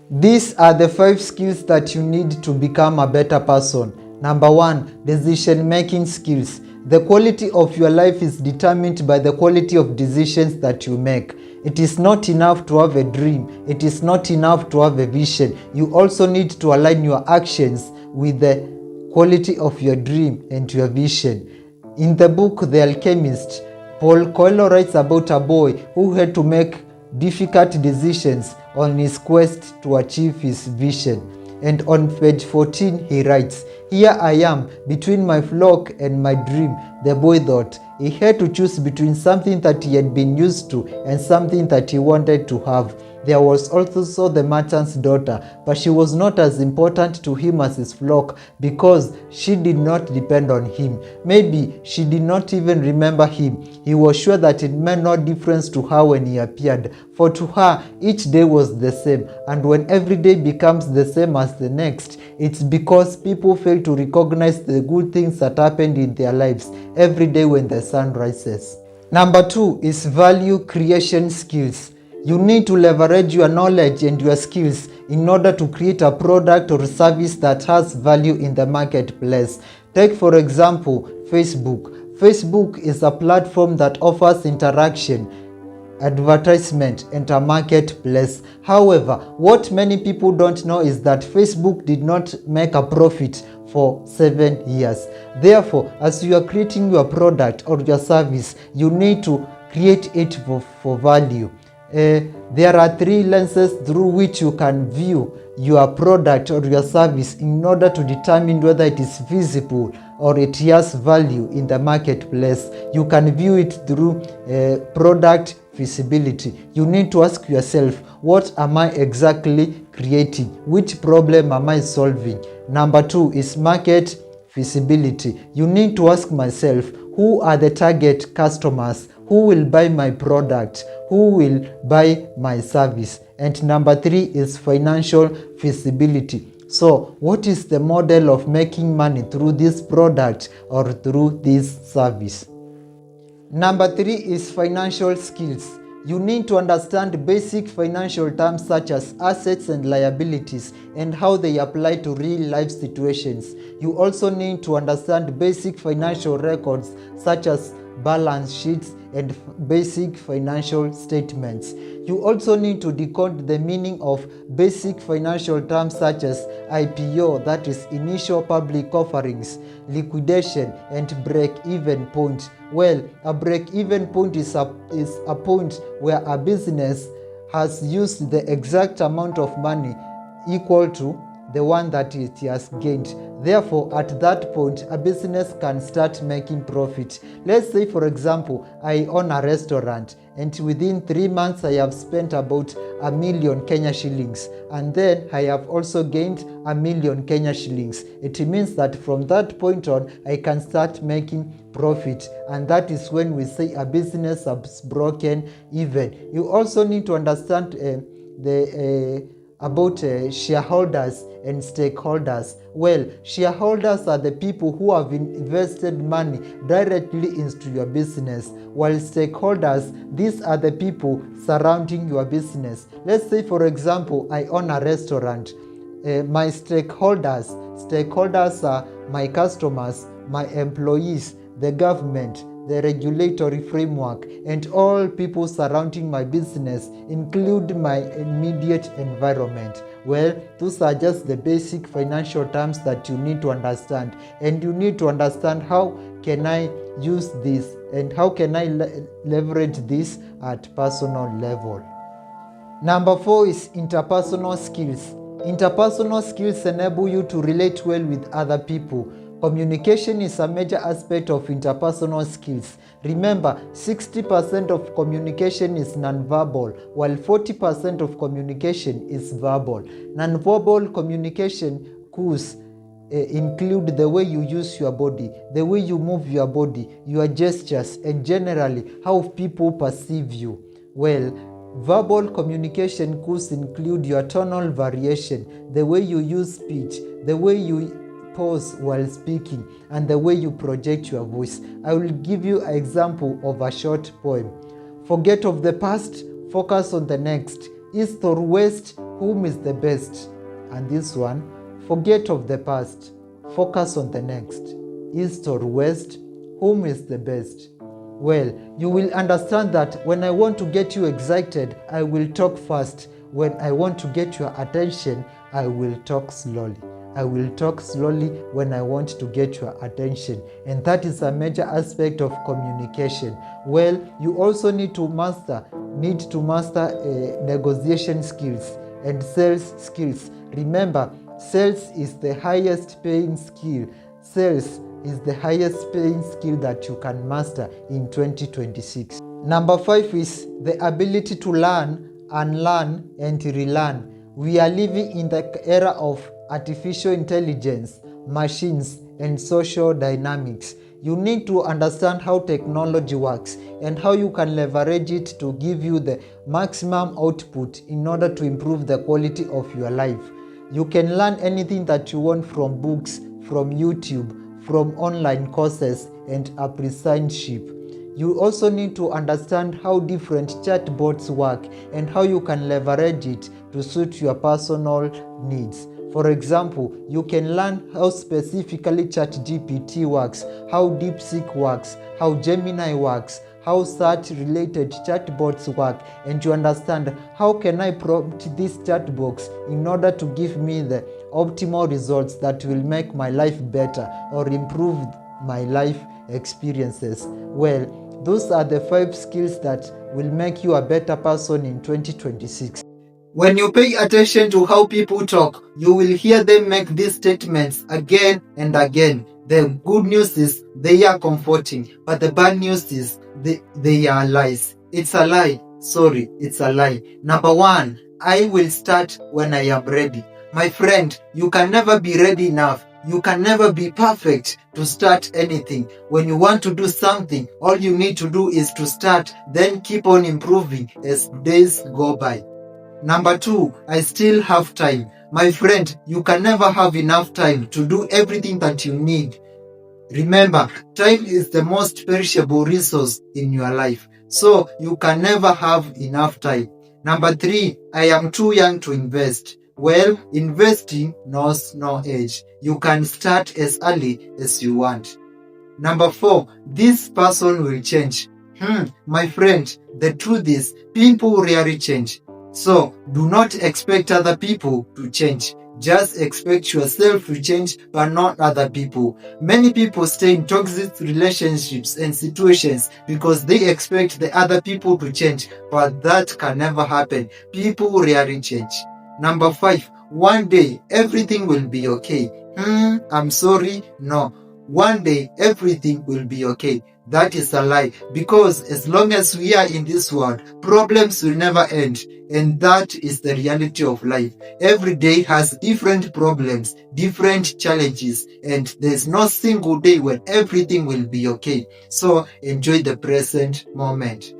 These are the 5 skills that you need to become a better person. Number 1, decision-making skills. The quality of your life is determined by the quality of decisions that you make. It is not enough to have a dream. It is not enough to have a vision. You also need to align your actions with the quality of your dream and your vision. In the book The Alchemist, Paul Coelho writes about a boy who had to make difficult decisions on his quest to achieve his vision. And on page 14 he writes, "Here I am, between my flock and my dream," the boy thought. He had to choose between something that he had been used to and something that he wanted to have. There was also the merchant's daughter, but she was not as important to him as his flock because she did not depend on him. Maybe she did not even remember him. He was sure that it made no difference to her when he appeared, for to her each day was the same, and when every day becomes the same as the next, it's because people fail to recognize the good things that happened in their lives every day when the sun rises. Number 2 is value creation skills. You need to leverage your knowledge and your skills in order to create a product or service that has value in the marketplace. Take for example, Facebook. Facebook is a platform that offers interaction, advertisement, and a marketplace. However, what many people don't know is that Facebook did not make a profit for 7 years. Therefore, as you are creating your product or your service, you need to create it for value. There are 3 lenses through which you can view your product or your service in order to determine whether it is feasible or it has value in the marketplace. You can view it through product feasibility. You need to ask yourself, what am I exactly creating? Which problem am I solving? Number 2 is market feasibility. You need to ask myself, who are the target customers? Who will buy my product? Who will buy my service? And number 3 is financial feasibility. So, what is the model of making money through this product or through this service? Number 3 is financial skills. You need to understand basic financial terms such as assets and liabilities and how they apply to real life situations. You also need to understand basic financial records such as balance sheets and basic financial statements. You also need to decode the meaning of basic financial terms such as IPO, that is initial public offerings, liquidation, and break-even point. Well, a break-even point is a point where a business has used the exact amount of money equal to the one that it has gained. Therefore, at that point, a business can start making profit. Let's say, for example, I own a restaurant and within 3 months I have spent about 1 million Kenya shillings, and then I have also gained 1 million Kenya shillings. It means that from that point on, I can start making profit, and that is when we say a business has broken even. You also need to understand about shareholders and stakeholders. Well, shareholders are the people who have invested money directly into your business, while stakeholders, these are the people surrounding your business. Let's say, for example, I own a restaurant. My stakeholders are my customers, my employees, the government, the regulatory framework, and all people surrounding my business, include my immediate environment. Well, those are just the basic financial terms that you need to understand, and you need to understand how can I use this and how can I leverage this at personal level. Number 4 is interpersonal skills. Interpersonal skills enable you to relate well with other people. Communication is a major aspect of interpersonal skills. Remember, 60% of communication is nonverbal, while 40% of communication is verbal. Nonverbal communication cues include the way you use your body, the way you move your body, your gestures, and generally how people perceive you. Well, verbal communication cues include your tonal variation, the way you use speech, the way you pause while speaking, and the way you project your voice. I will give you an example of a short poem. Forget of the past, focus on the next. East or west, whom is the best? And this one, forget of the past, focus on the next. East or west, whom is the best? Well, you will understand that when I want to get you excited, I will talk fast. When I want to get your attention, I will talk slowly. I will talk slowly when I want to get your attention. And that is a major aspect of communication. Well, you also need to master negotiation skills and sales skills. Remember, sales is the highest paying skill. Sales is the highest paying skill that you can master in 2026. Number 5 is the ability to learn, unlearn, and relearn. We are living in the era of artificial intelligence, machines, and social dynamics. You need to understand how technology works and how you can leverage it to give you the maximum output in order to improve the quality of your life. You can learn anything that you want from books, from YouTube, from online courses, and apprenticeship. You also need to understand how different chatbots work and how you can leverage it to suit your personal needs. For example, you can learn how specifically ChatGPT works, how DeepSeek works, how Gemini works, how search-related chatbots work, and you understand how can I prompt this chatbox in order to give me the optimal results that will make my life better or improve my life experiences. Well, those are the 5 skills that will make you a better person in 2026. When you pay attention to how people talk, you will hear them make these statements again and again. The good news is they are comforting, but the bad news is they are lies. It's a lie. Sorry, it's a lie. Number 1, I will start when I am ready. My friend, you can never be ready enough. You can never be perfect to start anything. When you want to do something, all you need to do is to start, then keep on improving as days go by. Number 2, I still have time. My friend, you can never have enough time to do everything that you need. Remember, time is the most perishable resource in your life, so you can never have enough time. Number 3, I am too young to invest. Well, investing knows no age. You can start as early as you want. Number 4, this person will change. My friend, the truth is, people rarely change. So, do not expect other people to change. Just expect yourself to change, but not other people. Many people stay in toxic relationships and situations because they expect the other people to change, but that can never happen. People rarely change. Number 5, one day everything will be okay. I'm sorry, no. One day everything will be okay. That is a lie, because as long as we are in this world, problems will never end, and that is the reality of life. Every day has different problems, different challenges, and there's no single day when everything will be okay. So enjoy the present moment.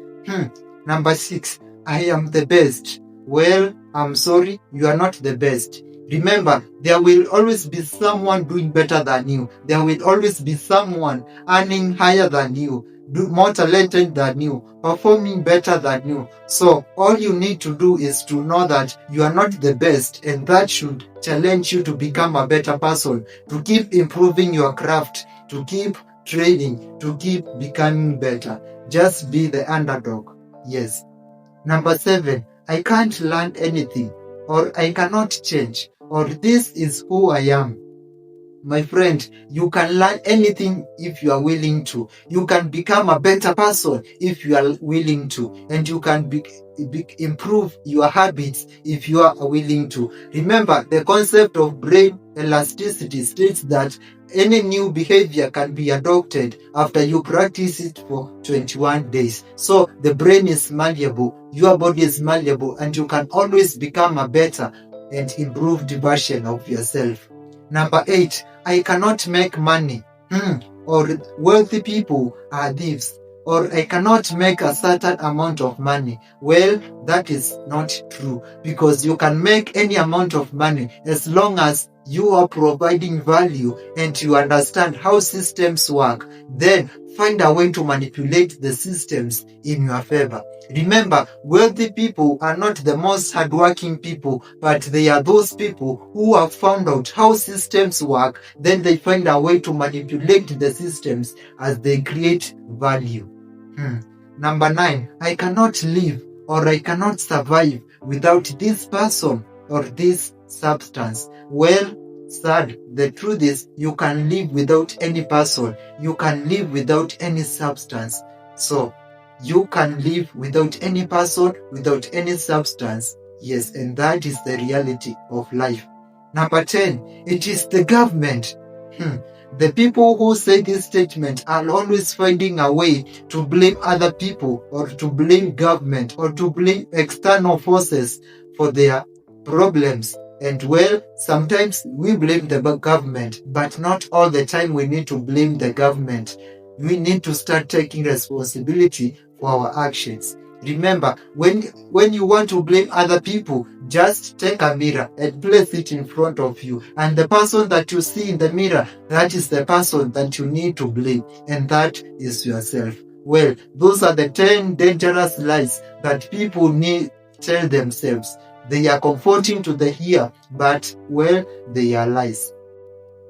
Number 6, I am the best. Well, I'm sorry, you are not the best. Remember, there will always be someone doing better than you. There will always be someone earning higher than you, more talented than you, performing better than you. So all you need to do is to know that you are not the best, and that should challenge you to become a better person, to keep improving your craft, to keep training, to keep becoming better. Just be the underdog. Yes. Number 7, I can't learn anything, or I cannot change, or this is who I am. My friend, you can learn anything if you are willing to. You can become a better person if you are willing to. And you can improve your habits if you are willing to. Remember, the concept of brain elasticity states that any new behavior can be adopted after you practice it for 21 days. So the brain is malleable, your body is malleable, and you can always become a better and improved version of yourself. Number 8, I cannot make money. Or wealthy people are thieves. Or I cannot make a certain amount of money. Well, that is not true, because you can make any amount of money as long as you are providing value and you understand how systems work. Then find a way to manipulate the systems in your favor. Remember, wealthy people are not the most hardworking people, but they are those people who have found out how systems work, then they find a way to manipulate the systems as they create value. Number 9, I cannot live or I cannot survive without this person or this substance. Well, sad, the truth is you can live without any person, you can live without any substance. So, you can live without any person, without any substance. Yes, and that is the reality of life. Number 10, it is the government. The people who say this statement are always finding a way to blame other people or to blame government or to blame external forces for their problems. And well, sometimes we blame the government, but not all the time we need to blame the government. We need to start taking responsibility for our actions. Remember, when you want to blame other people, just take a mirror and place it in front of you. And the person that you see in the mirror, that is the person that you need to blame. And that is yourself. Well, those are the 10 dangerous lies that people need to tell themselves. They are comforting to the ear, but, well, they are lies.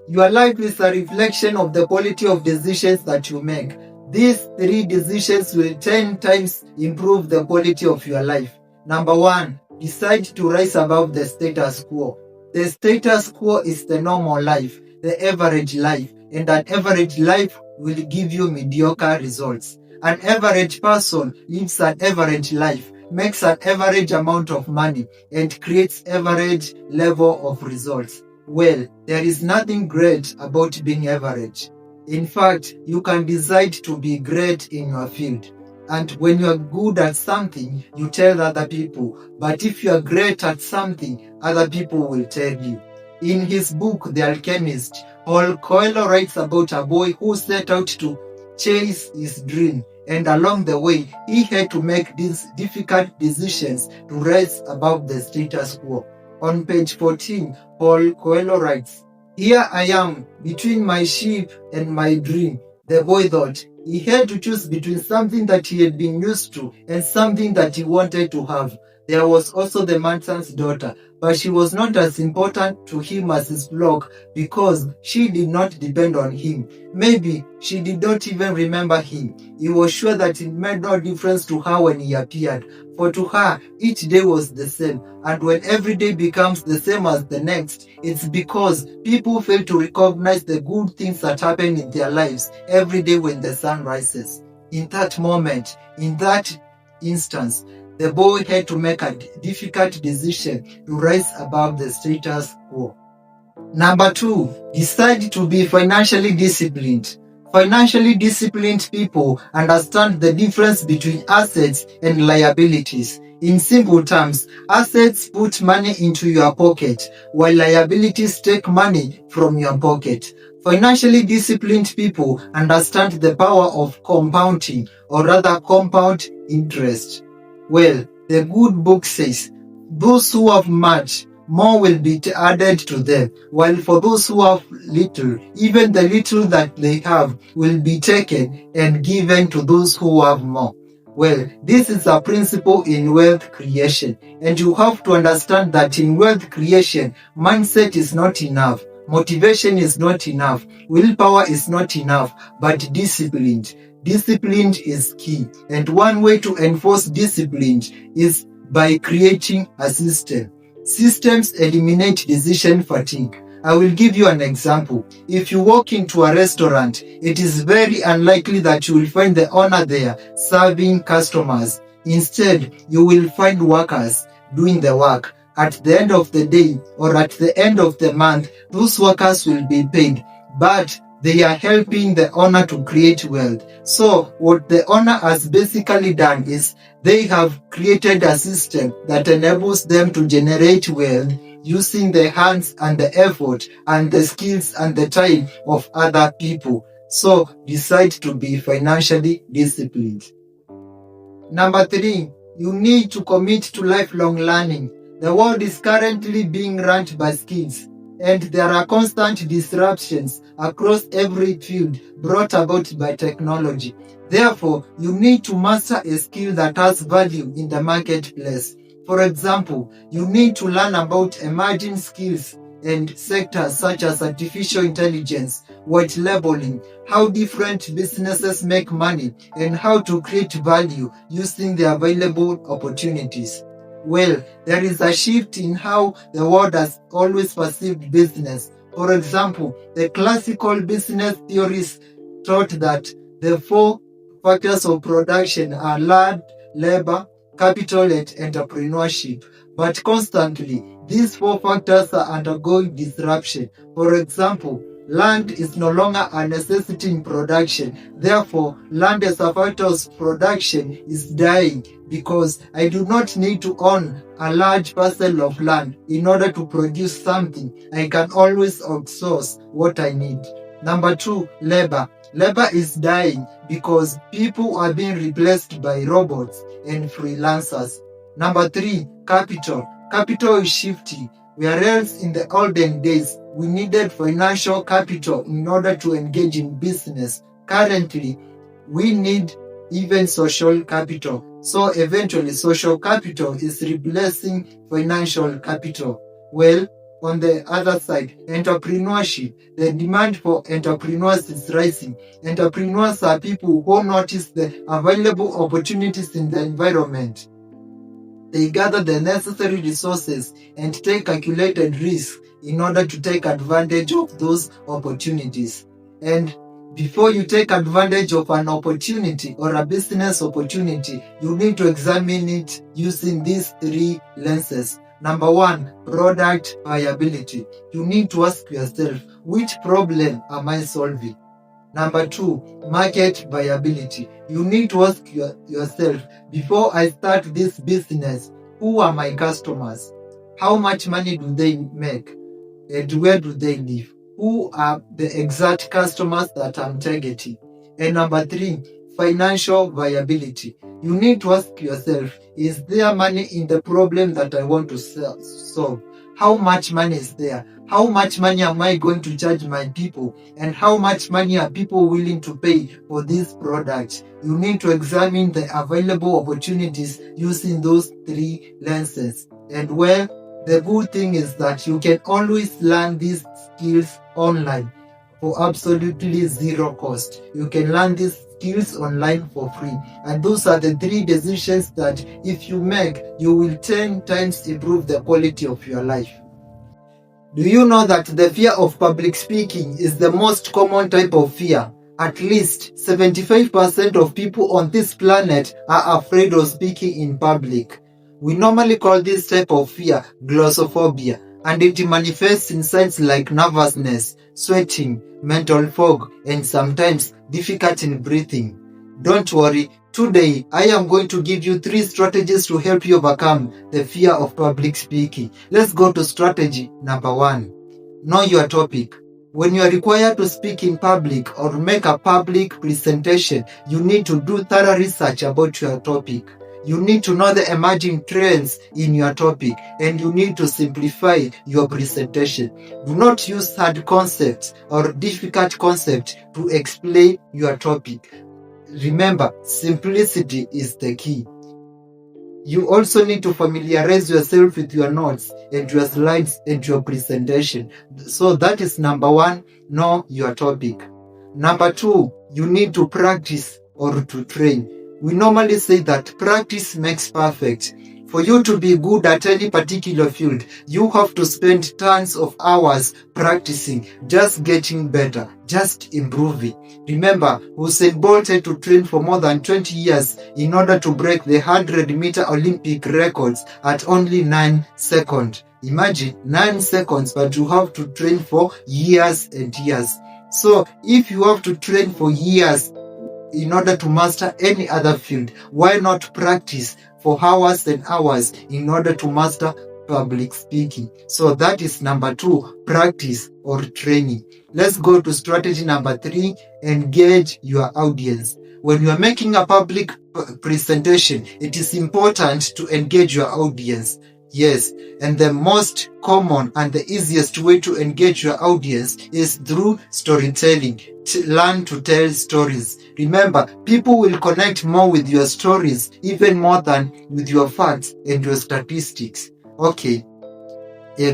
Your life is a reflection of the quality of decisions that you make. These 3 decisions will 10 times improve the quality of your life. Number 1, decide to rise above the status quo. The status quo is the normal life, the average life, and an average life will give you mediocre results. An average person lives an average life, makes an average amount of money, and creates average level of results. Well, there is nothing great about being average. In fact, you can decide to be great in your field. And when you are good at something, you tell other people. But if you are great at something, other people will tell you. In his book, The Alchemist, Paulo Coelho writes about a boy who set out to chase his dream. And along the way, he had to make these difficult decisions to rise above the status quo. On page 14, Paulo Coelho writes, "Here I am, between my sheep and my dream." The boy thought. He had to choose between something that he had been used to and something that he wanted to have. There was also the merchant's daughter, but she was not as important to him as his flock because she did not depend on him. Maybe she did not even remember him. He was sure that it made no difference to her when he appeared, for to her each day was the same, and when every day becomes the same as the next, it's because people fail to recognize the good things that happen in their lives every day when the sun rises. In that moment, in that instance, the boy had to make a difficult decision to rise above the status quo. Number 2, decide to be financially disciplined. Financially disciplined people understand the difference between assets and liabilities. In simple terms, assets put money into your pocket, while liabilities take money from your pocket. Financially disciplined people understand the power of compounding, or rather compound interest. Well, the good book says, those who have much, more will be added to them, while for those who have little, even the little that they have will be taken and given to those who have more. Well, this is a principle in wealth creation, and you have to understand that in wealth creation, mindset is not enough, motivation is not enough, willpower is not enough, but disciplined. Discipline is key, and one way to enforce discipline is by creating a system. Systems eliminate decision fatigue. I will give you an example. If you walk into a restaurant, it is very unlikely that you will find the owner there serving customers. Instead, you will find workers doing the work. At the end of the day or at the end of the month, those workers will be paid, but they are helping the owner to create wealth. So what the owner has basically done is they have created a system that enables them to generate wealth using the hands and the effort and the skills and the time of other people. So decide to be financially disciplined. Number 3, you need to commit to lifelong learning. The world is currently being run by skills. And there are constant disruptions across every field brought about by technology. Therefore, you need to master a skill that has value in the marketplace. For example, you need to learn about emerging skills and sectors such as artificial intelligence, white labeling, how different businesses make money, and how to create value using the available opportunities. Well, there is a shift in how the world has always perceived business. For example, the classical business theories taught that the four factors of production are land, labor, capital, and entrepreneurship. But constantly, these four factors are undergoing disruption. For example, land is no longer a necessity in production. Therefore, land as a factor of production is dying because I do not need to own a large parcel of land in order to produce something. I can always outsource what I need. Number two, labor. Labor is dying because people are being replaced by robots and freelancers. Number three, capital. Capital is shifting. Whereas in the olden days, we needed financial capital in order to engage in business. Currently, we need even social capital. So eventually, social capital is replacing financial capital. Well, on the other side, entrepreneurship, the demand for entrepreneurs is rising. Entrepreneurs are people who notice the available opportunities in the environment. They gather the necessary resources and take calculated risks in order to take advantage of those opportunities. And before you take advantage of an opportunity or a business opportunity, you need to examine it using these three lenses. Number one, product viability. You need to ask yourself, which problem am I solving? Number two, market viability. You need to ask yourself, before I start this business, who are my customers? How much money do they make? And where do they live? Who are the exact customers that I'm targeting? And number three, financial viability. You need to ask yourself, is there money in the problem that I want to solve? How much money is there? How much money am I going to charge my people? And how much money are people willing to pay for this product? You need to examine the available opportunities using those three lenses. And well, the good thing is that you can always learn these skills online for absolutely zero cost. You can learn these skills online for free. And those are the three decisions that if you make, you will 10 times improve the quality of your life. Do you know that the fear of public speaking is the most common type of fear? At least 75% of people on this planet are afraid of speaking in public. We normally call this type of fear glossophobia, and it manifests in signs like nervousness, sweating, mental fog, and sometimes difficulty in breathing. Don't worry, today I am going to give you 3 strategies to help you overcome the fear of public speaking. Let's go to strategy number 1. Know your topic. When you are required to speak in public or make a public presentation, you need to do thorough research about your topic. You need to know the emerging trends in your topic, and you need to simplify your presentation. Do not use hard concepts or difficult concepts to explain your topic. Remember, simplicity is the key. You also need to familiarize yourself with your notes and your slides and your presentation. So that is number 1, know your topic. Number 2, you need to practice or to train. We normally say that practice makes perfect. For you to be good at any particular field, you have to spend tons of hours practicing, just getting better, just improving. Remember, Usain Bolt had to train for more than 20 years in order to break the 100-meter Olympic records at only 9 seconds. Imagine 9 seconds, but you have to train for years and years. So, if you have to train for years in order to master any other field, why not practice for hours and hours in order to master public speaking? So that is number 2, practice or training. Let's go to strategy number 3, engage your audience. When you are making a public presentation, it is important to engage your audience. Yes, and the most common and the easiest way to engage your audience is through storytelling. Learn to tell stories. Remember, people will connect more with your stories even more than with your facts and your statistics. Okay,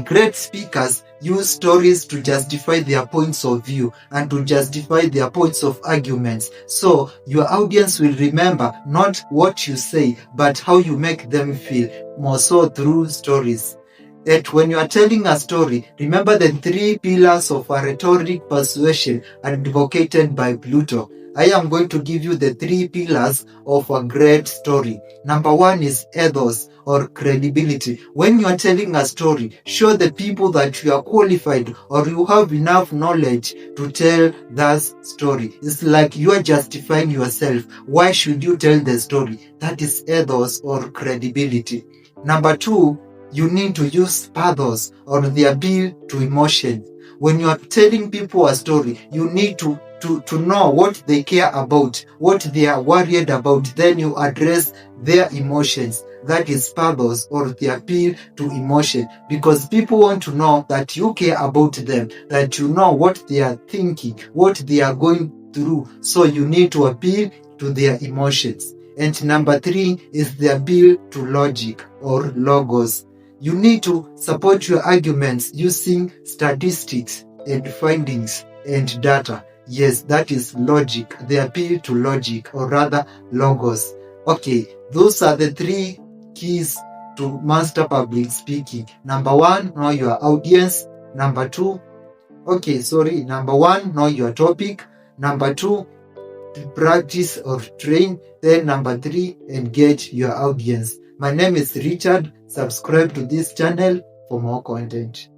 great speakers use stories to justify their points of view and to justify their points of arguments. So your audience will remember not what you say, but how you make them feel, more so through stories. That when you are telling a story, remember the 3 pillars of a rhetoric persuasion advocated by Pluto. I am going to give you the 3 pillars of a great story. Number 1 is ethos or credibility. When you are telling a story, show the people that you are qualified or you have enough knowledge to tell that story. It's like you are justifying yourself. Why should you tell the story? That is ethos or credibility. Number 2, you need to use pathos or the appeal to emotion. When you are telling people a story, you need to know what they care about, what they are worried about. Then you address their emotions. That is pathos or the appeal to emotion, because people want to know that you care about them, that you know what they are thinking, what they are going through. So you need to appeal to their emotions. And number 3 is the appeal to logic or logos. You need to support your arguments using statistics and findings and data. Yes, that is logic, the appeal to logic, or rather logos. Okay, those are the 3 keys to master public speaking. Number 1, know your audience. Number 1, know your topic. Number 2, practice or train. Then number 3, engage your audience. My name is Richard. Subscribe to this channel for more content.